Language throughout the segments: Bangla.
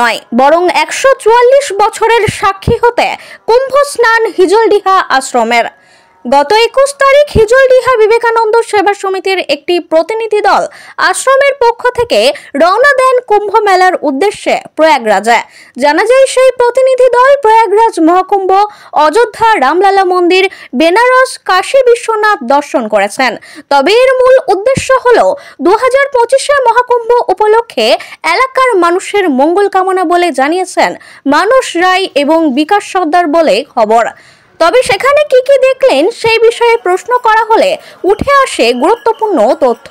নয় বরং 144 বছরের সাক্ষী হতে কুম্ভ স্নান হিজলডিহা আশ্রমের। গত 21 তারিখ হিজলডিহা বিবেকানন্দ সেবা সমিতির একটি প্রতিনিধি দল আশ্রমের পক্ষ থেকে রওনা দেন কুম্ভ মেলার উদ্দেশ্যে প্রয়াগরাজে। জানা যায়, সেই প্রতিনিধি দল প্রয়াগরাজ মহাকুম্ভ, অযোধ্যা রামলালা মন্দির, বেনারস, কাশী বিশ্বনাথ দর্শন করেছেন। তবে এর মূল উদ্দেশ্য হল 2025 মহাকুম্ভ উপলক্ষে এলাকার মানুষের মঙ্গল কামনা বলে জানিয়েছেন মানস রায় এবং বিকাশ সর্দার বলে খবর। তবে সেখানে কি কি দেখলেন সেই বিষয়ে প্রশ্ন করা হলে উঠে আসে গুরুত্বপূর্ণ তথ্য।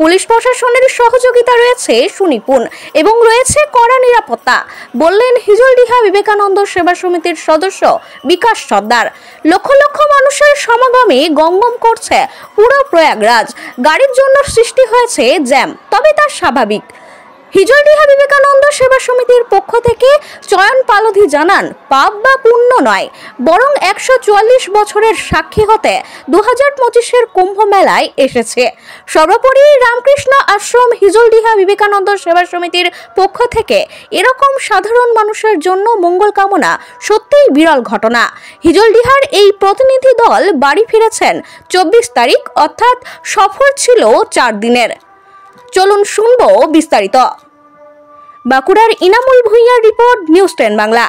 পুলিশ প্রশাসনের সহযোগিতা রয়েছে সুনিপুণ এবং রয়েছে কড়া নিরাপত্তা, বললেন হিজলডিহা বিবেকানন্দ সেবা সমিতির সদস্য বিকাশ সর্দার। লক্ষ লক্ষ মানুষের সমাগমে গমগম করছে পুরো প্রয়াগরাজ। গাড়ির জন্য সৃষ্টি হয়েছে জ্যাম, তবে তা স্বাভাবিক। হিজলডিহা বিবেকানন্দ সেবা সমিতির পক্ষ থেকে চয়ন পালধি জানান, পাপ বা পুণ্য নয় বরং 144 বছরের সাক্ষী হতে 2025 কুম্ভ মেলায় এসেছে। সর্বোপরি রামকৃষ্ণ আশ্রম হিজলডিহা বিবেকানন্দ সেবা সমিতির পক্ষ থেকে এরকম সাধারণ মানুষের জন্য মঙ্গল কামনা সত্যিই বিরল ঘটনা। হিজলডিহার এই প্রতিনিধি দল বাড়ি ফিরেছেন 24 তারিখ, অর্থাৎ সফর ছিল 4 দিনের। চলুন শুনবো বিস্তারিত। বাঁকুড়ার ইনামুল ভুঁইয়ার রিপোর্ট, নিউজ 10 বাংলা।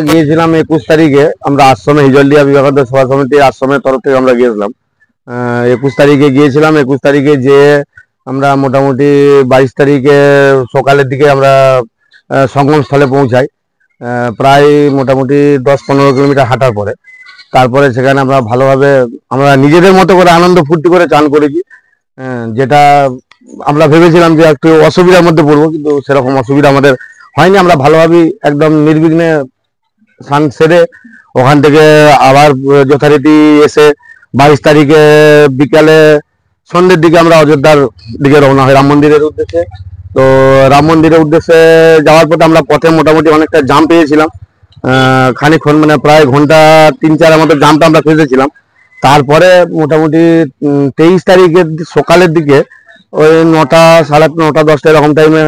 গিয়েছিলাম 21 তারিখে আমরা আশ্রমে, হিজলডিহা বিবেকানন্দ সেবা সমিতির আশ্রমের তরফ থেকে আমরা গিয়েছিলাম। 21 তারিখে গিয়েছিলাম। 21 তারিখে যে আমরা মোটামুটি 22 তারিখে সকালের দিকে আমরা সঙ্গম স্থলে পৌঁছাই। প্রায় মোটামুটি 10-15 কিলোমিটার হাঁটার পরে তারপরে সেখানে আমরা ভালোভাবে আমরা নিজেদের মতো করে আনন্দ ফুর্তি করে চান করেছি। যেটা আমরা ভেবেছিলাম যে একটু অসুবিধার মধ্যে পড়বো, কিন্তু সেরকম অসুবিধা আমাদের হয়নি। আমরা ভালোভাবেই একদম নির্বিঘ্নে স্নান সেরে ওখান থেকে আবার যথারীতি এসে 22 তারিখে বিকালে সন্ধ্যের দিকে আমরা অযোধ্যার দিকে রওনা হয় রাম মন্দিরের উদ্দেশ্যে। তো রাম মন্দিরের উদ্দেশ্যে যাওয়ার পথে আমরা পথে মোটামুটি অনেকটা জাম পেয়েছিলাম। খানিকক্ষণ মানে প্রায় ঘন্টা 3-4 মতো জামটা আমরা ফেসেছিলাম। তারপরে মোটামুটি 23 তারিখের সকালের দিকে ওই 9টা, 9:30, 10টা এরকম টাইমে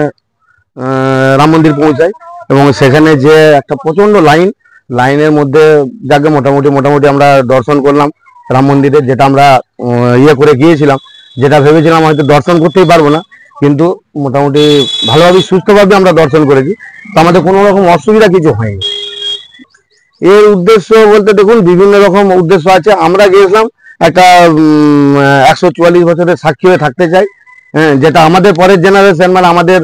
রাম মন্দির পৌঁছাই এবং সেখানে যে একটা প্রচন্ড লাইনের মধ্যে যাকে মোটামুটি আমরা দর্শন করলাম রাম মন্দিরে। যেটা আমরা করে গিয়েছিলাম, যেটা ভেবেছিলাম হয়তো দর্শন করতেই পারবো না, কিন্তু মোটামুটি ভালোভাবে সুস্থভাবে আমরা দর্শন করেছি। তো আমাদের কোনো রকম অসুবিধা কিছু হয়নি। এর উদ্দেশ্য বলতে দেখুন বিভিন্ন রকম উদ্দেশ্য আছে। আমরা গিয়েছিলাম একটা 144 বছরের সাক্ষী হয়ে থাকতে চাই। যেটা আমাদের পরের জেনারেশন মানে আমাদের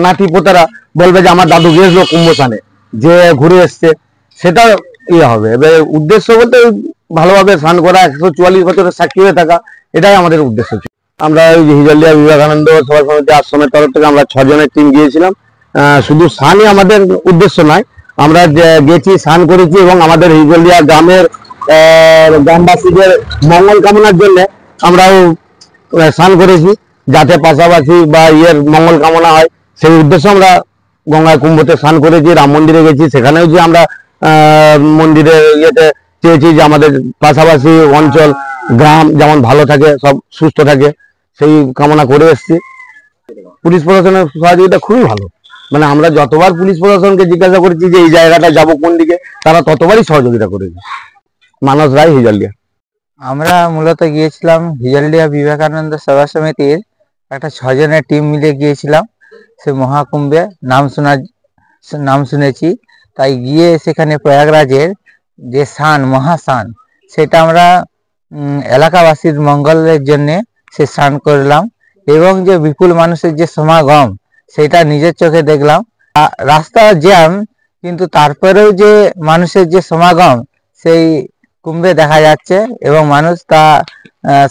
নাতি পোতারা বলবে যে আমার দাদু গিয়েছিল কুম্ভস্থানে, যে ঘুরে এসছে, সেটা হবে। এবার উদ্দেশ্য বলতে ভালোভাবে স্নান করা, 144 বছরের সাক্ষী হয়ে থাকা, এটাই আমাদের উদ্দেশ্য ছিল। আমরা হিজলডিহা বিবেকানন্দ সেবা সমিতি আশ্রমের তরফ থেকে আমরা 6 জনের টিম গিয়েছিলাম। শুধু স্নানই আমাদের উদ্দেশ্য নয়, আমরা গেছি, স্নান করেছি এবং আমাদের হিজলডিহা গ্রামবাসীদের মঙ্গল কামনার জন্য আমরাও স্নান করেছি, যাতে পাশাপাশি বা মঙ্গল কামনা হয় সেই উদ্দেশ্যে আমরা গঙ্গায় কুম্ভতে স্নান করেছি। রাম মন্দিরে গেছি, সেখানেও যে আমরা মন্দিরের চেয়েছি যে আমাদের পাশাপাশি অঞ্চল গ্রাম যেমন ভালো থাকে, সব সুস্থ থাকে, সেই কামনা করে এসছি। পুলিশ প্রশাসনের সহযোগিতা খুবই ভালো। মানে আমরা যতবার পুলিশ প্রশাসনকে জিজ্ঞাসা করেছি যে এই জায়গাটা যাবো কোন দিকে, তারা ততবারই সহযোগিতা করেছে। মানস রায়, হিজলডিহা। আমরা মূলত গিয়েছিলাম হিজলডিহা বিবেকানন্দ সেবা সমিতির একটা 6 জনের টিম মিলে গিয়েছিলাম। সে মহাকুম্ভে নাম শুনেছি, তাই গিয়ে সেখানে প্রয়াগরাজের যে মহাস্নান, সেটা আমরা এলাকাবাসীর মঙ্গলের জন্যে সে স্নান করলাম এবং যে বিপুল মানুষের যে সমাগম সেটা নিজের চোখে দেখলাম। রাস্তা জ্যাম, কিন্তু তারপরেও যে মানুষের যে সমাগম সেই কুম্ভে দেখা যাচ্ছে এবং মানুষ তা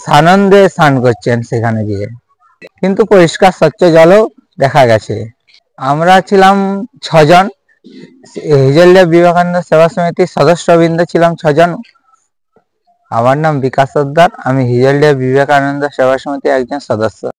সানন্দে স্নান করছেন সেখানে গিয়ে, কিন্তু পরিষ্কার স্বচ্ছ জলও দেখা গেছে। আমরা ছিলাম 6 জন, হিজলডিহা বিবেকানন্দ সেবা সমিতির সদস্যবৃন্দ ছিলাম 6 জন। আমার নাম বিকাশ সর্দার, আমি হিজলডিহা বিবেকানন্দ সেবা সমিতির একজন সদস্য।